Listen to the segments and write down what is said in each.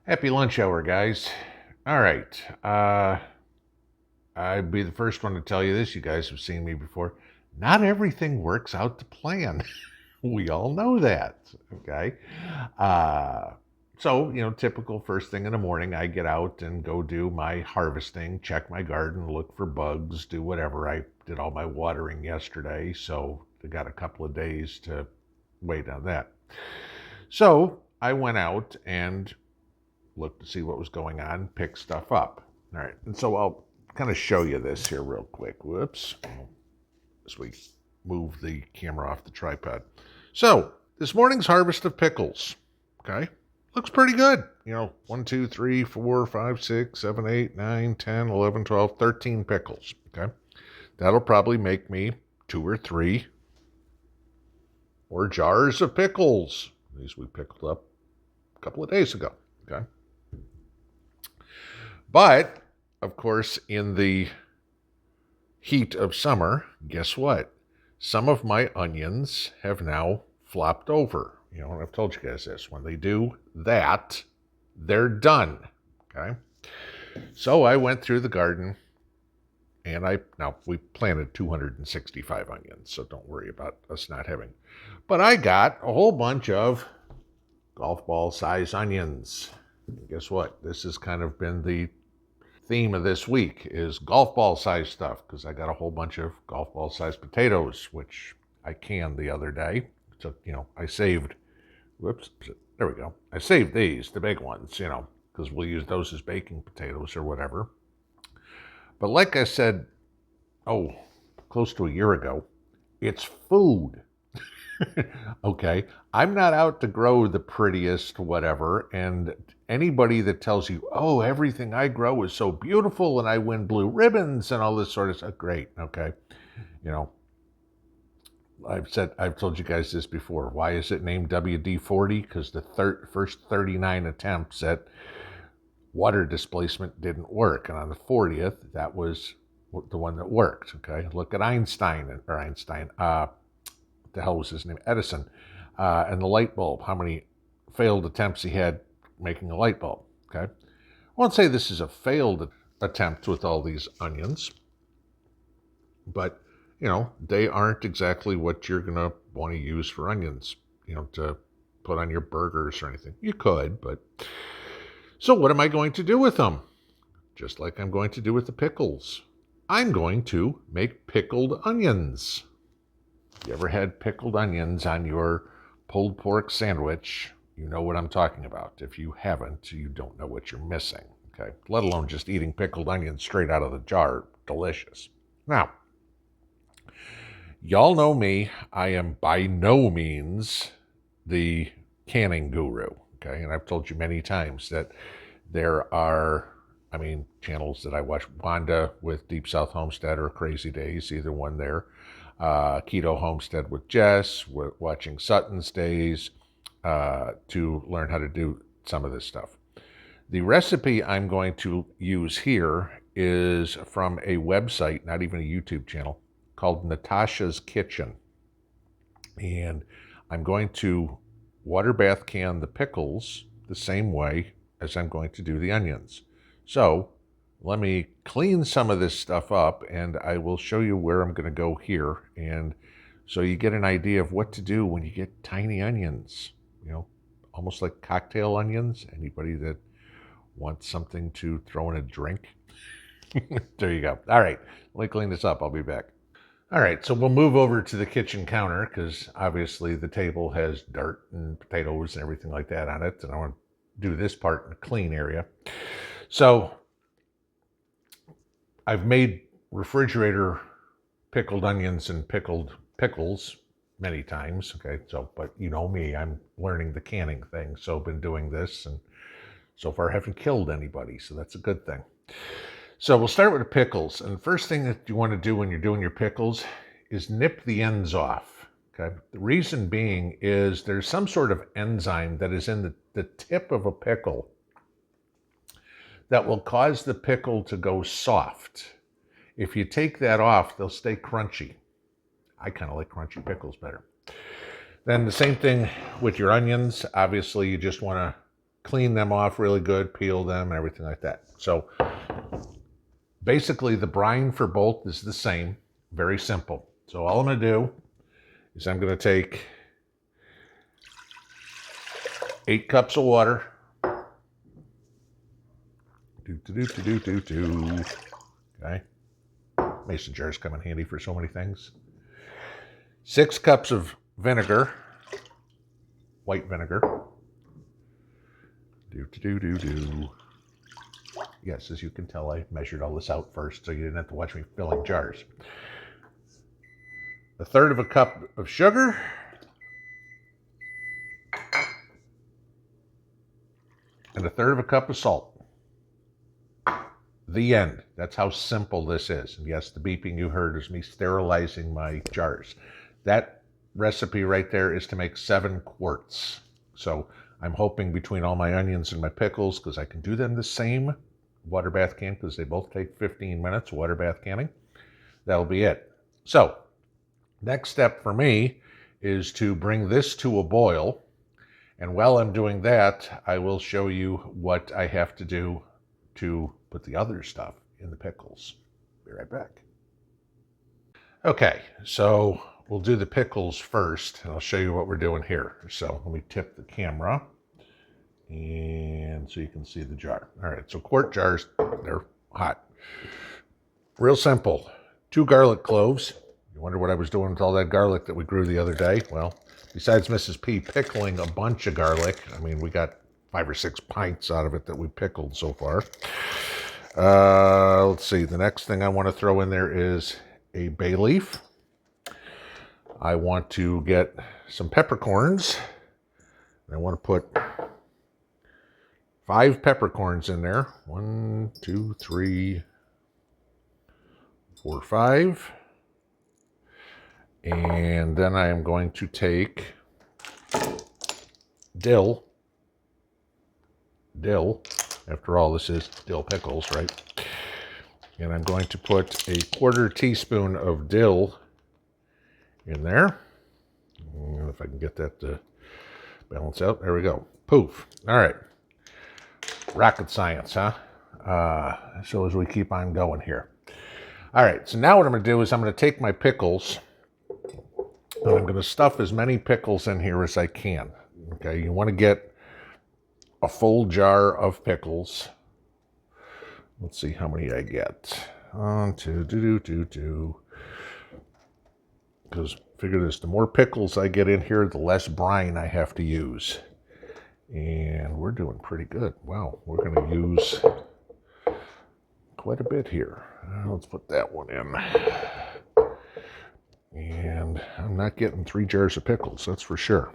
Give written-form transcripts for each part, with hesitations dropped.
Happy lunch hour, guys. All right. I'd be the first one to tell you this. You guys have seen me before. Not everything works out to plan. We all know that. Okay. Uh, typical first thing in the morning, I get out and go do my harvesting, check my garden, look for bugs, do whatever. I did all my watering yesterday, so I got a couple of days to wait on that. So I went out and look to see what was going on, pick stuff up. All right, and so I'll kind of show you this here real quick. Whoops, as we move the camera off the tripod. So this morning's harvest of pickles, okay, looks pretty good. 1, 2, 3, 4, 5, 6, 7, 8, 9, 10, 11, 12, 13 pickles, okay. That'll probably make me 2 or 3 more jars of pickles. These we pickled up a couple of days ago, okay. But, of course, in the heat of summer, guess what? Some of my onions have now flopped over. I've told you guys this. When they do that, they're done. Okay? So I went through the garden, and we planted 265 onions, so don't worry about us not having. But I got a whole bunch of golf ball size onions. And guess what? This has kind of been the theme of this week is golf ball size stuff, because I got a whole bunch of golf ball size potatoes, which I canned the other day. So, I saved, there we go. I saved these, the big ones, because we'll use those as baking potatoes or whatever. But like I said, close to a year ago, it's food. Okay, I'm not out to grow the prettiest whatever, and anybody that tells you, oh, everything I grow is so beautiful and I win blue ribbons and all this sort of stuff, great, okay. I've told you guys this before. Why is it named WD-40? Because the first 39 attempts at water displacement didn't work, and on the 40th, that was the one that worked, okay. Look at Einstein, the hell was his name? Edison, and the light bulb. How many failed attempts he had making a light bulb, okay? I won't say this is a failed attempt with all these onions, but, they aren't exactly what you're going to want to use for onions, to put on your burgers or anything. You could, but... So what am I going to do with them? Just like I'm going to do with the pickles. I'm going to make pickled onions. You ever had pickled onions on your pulled pork sandwich? You know what I'm talking about. If you haven't, you don't know what you're missing, okay? Let alone just eating pickled onions straight out of the jar. Delicious. Now, y'all know me. I am by no means the canning guru, okay? And I've told you many times that there are, channels that I watch. Wanda with Deep South Homestead or Crazy Days, either one there. Keto Homestead with Jess. We're watching Sutton's Days to learn how to do some of this stuff. The recipe I'm going to use here is from a website, not even a YouTube channel, called Natasha's Kitchen. And I'm going to water bath can the pickles the same way as I'm going to do the onions. So let me clean some of this stuff up, and I will show you where I'm going to go here, and so you get an idea of what to do when you get tiny onions, almost like cocktail onions. Anybody that wants something to throw in a drink? There you go. All right, let me clean this up. I'll be back. All right, so we'll move over to the kitchen counter, because obviously the table has dirt and potatoes and everything like that on it, and I want to do this part in a clean area. So I've made refrigerator pickled onions and pickled pickles many times, okay? So, but you know me, I'm learning the canning thing, so I've been doing this, and so far haven't killed anybody, so that's a good thing. So we'll start with the pickles, and the first thing that you want to do when you're doing your pickles is nip the ends off, okay? The reason being is there's some sort of enzyme that is in the tip of a pickle that will cause the pickle to go soft. If you take that off, they'll stay crunchy. I kind of like crunchy pickles better. Then the same thing with your onions. Obviously, you just want to clean them off really good, peel them, and everything like that. So basically the brine for both is the same, very simple. So all I'm going to do is I'm going to take 8 cups of water. Okay. Mason jars come in handy for so many things. 6 cups of vinegar, white vinegar. Yes, as you can tell, I measured all this out first, so you didn't have to watch me filling jars. 1/3 cup of sugar. And 1/3 cup of salt. The end. That's how simple this is. And yes, the beeping you heard is me sterilizing my jars. That recipe right there is to make 7 quarts. So I'm hoping between all my onions and my pickles, because I can do them the same water bath can, because they both take 15 minutes, water bath canning. That'll be it. So next step for me is to bring this to a boil. And while I'm doing that, I will show you what I have to do to put the other stuff in the pickles. Be right back. Okay, so we'll do the pickles first, and I'll show you what we're doing here. So let me tip the camera, and so you can see the jar. All right, so quart jars, they're hot. Real simple. 2 garlic cloves. You wonder what I was doing with all that garlic that we grew the other day? Well, besides Mrs. P pickling a bunch of garlic, I mean, we got 5 or 6 pints out of it that we pickled so far. Let's see. The next thing I want to throw in there is a bay leaf. I want to get some peppercorns. I want to put 5 peppercorns in there. 1, 2, 3, 4, 5. And then I am going to take dill. After all, this is dill pickles, right? And I'm going to put a 1/4 teaspoon of dill in there. And if I can get that to balance out. There we go. Poof. All right. Rocket science, huh? So as we keep on going here. All right. So now what I'm going to do is I'm going to take my pickles, and I'm going to stuff as many pickles in here as I can. Okay. You want to get a full jar of pickles. Let's see how many I get. 1, 2, because figure this, the more pickles I get in here, the less brine I have to use. And we're doing pretty good. Wow, we're going to use quite a bit here. Let's put that one in. And I'm not getting 3 jars of pickles, that's for sure.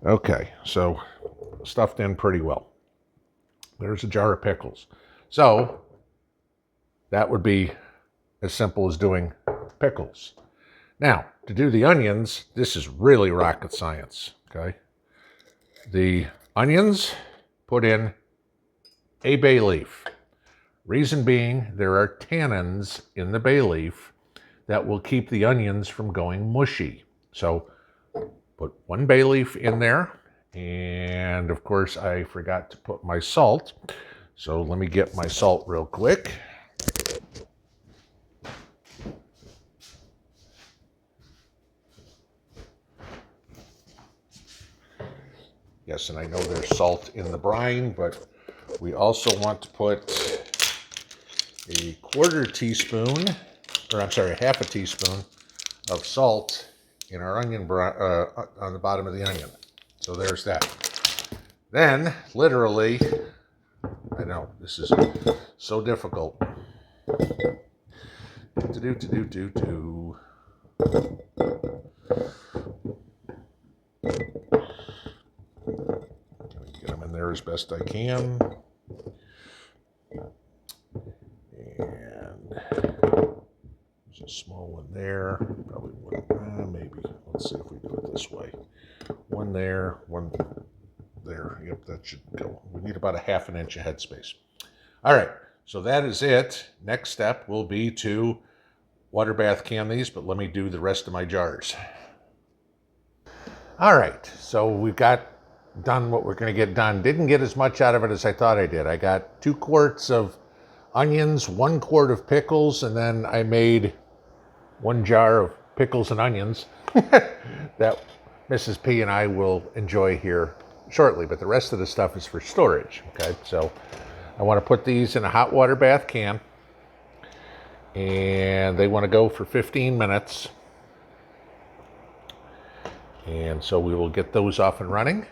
Okay, so stuffed in pretty well. There's a jar of pickles. So that would be as simple as doing pickles. Now, to do the onions, this is really rocket science, okay? The onions, put in a bay leaf. Reason being, there are tannins in the bay leaf that will keep the onions from going mushy. So put 1 bay leaf in there. And of course, I forgot to put my salt. So let me get my salt real quick. Yes, and I know there's salt in the brine, but we also want to put a 1/4 teaspoon, or I'm sorry, 1/2 teaspoon of salt in our onion brine, on the bottom of the onion. So there's that. Then, literally, I know, this is so difficult. Get them in there as best I can. And there's a small one there. Probably wouldn't, maybe. Let's see if we do it this way. 1 there, 1 there. Yep, that should go. We need about a 1/2 inch of headspace. All right, so that is it. Next step will be to water bath can these, but let me do the rest of my jars. All right, so we've got done what we're going to get done. Didn't get as much out of it as I thought I did. I got 2 quarts of onions, 1 quart of pickles, and then I made 1 jar of pickles and onions that Mrs. P and I will enjoy here shortly. But the rest of the stuff is for storage. Okay, so I want to put these in a hot water bath can, and they want to go for 15 minutes. And so we will get those off and running,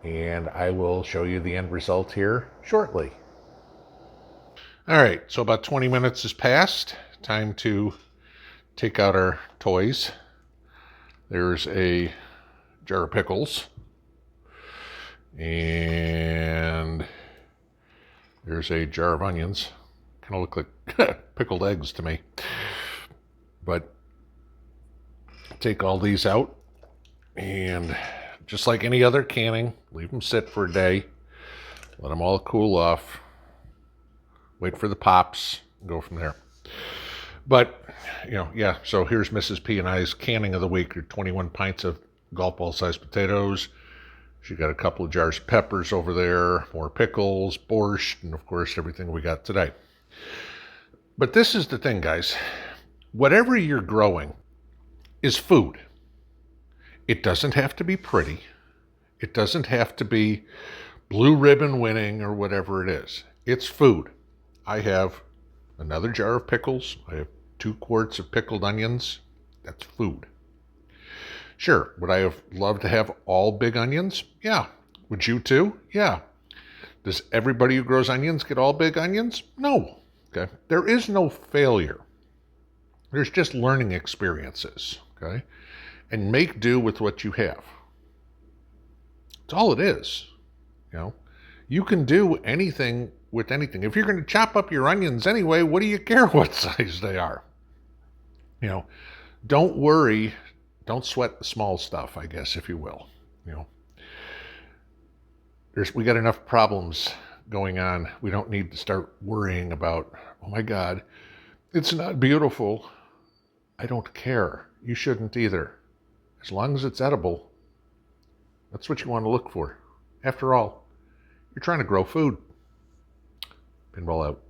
and I will show you the end result here shortly. All right, so about 20 minutes has passed. Time to take out our toys. There's a jar of pickles, and there's a jar of onions. Kind of look like pickled eggs to me. But take all these out, and just like any other canning, leave them sit for a day. Let them all cool off. Wait for the pops, and go from there. But, yeah, so here's Mrs. P and I's canning of the week. 21 pints of golf ball sized potatoes. She got a couple of jars of peppers over there, more pickles, borscht, and of course everything we got today. But this is the thing, guys. Whatever you're growing is food. It doesn't have to be pretty. It doesn't have to be blue ribbon winning or whatever it is. It's food. I have another jar of pickles. I have 2 quarts of pickled onions. That's food. Sure, would I have loved to have all big onions? Yeah. Would you too? Yeah. Does everybody who grows onions get all big onions? No. Okay. There is no failure. There's just learning experiences. Okay. And make do with what you have. That's all it is. You can do anything with anything. If you're going to chop up your onions anyway, what do you care what size they are? Don't worry. Don't sweat the small stuff, I guess, if you will. We got enough problems going on. We don't need to start worrying about, oh my God, it's not beautiful. I don't care. You shouldn't either. As long as it's edible, that's what you want to look for. After all, you're trying to grow food. Pinball out.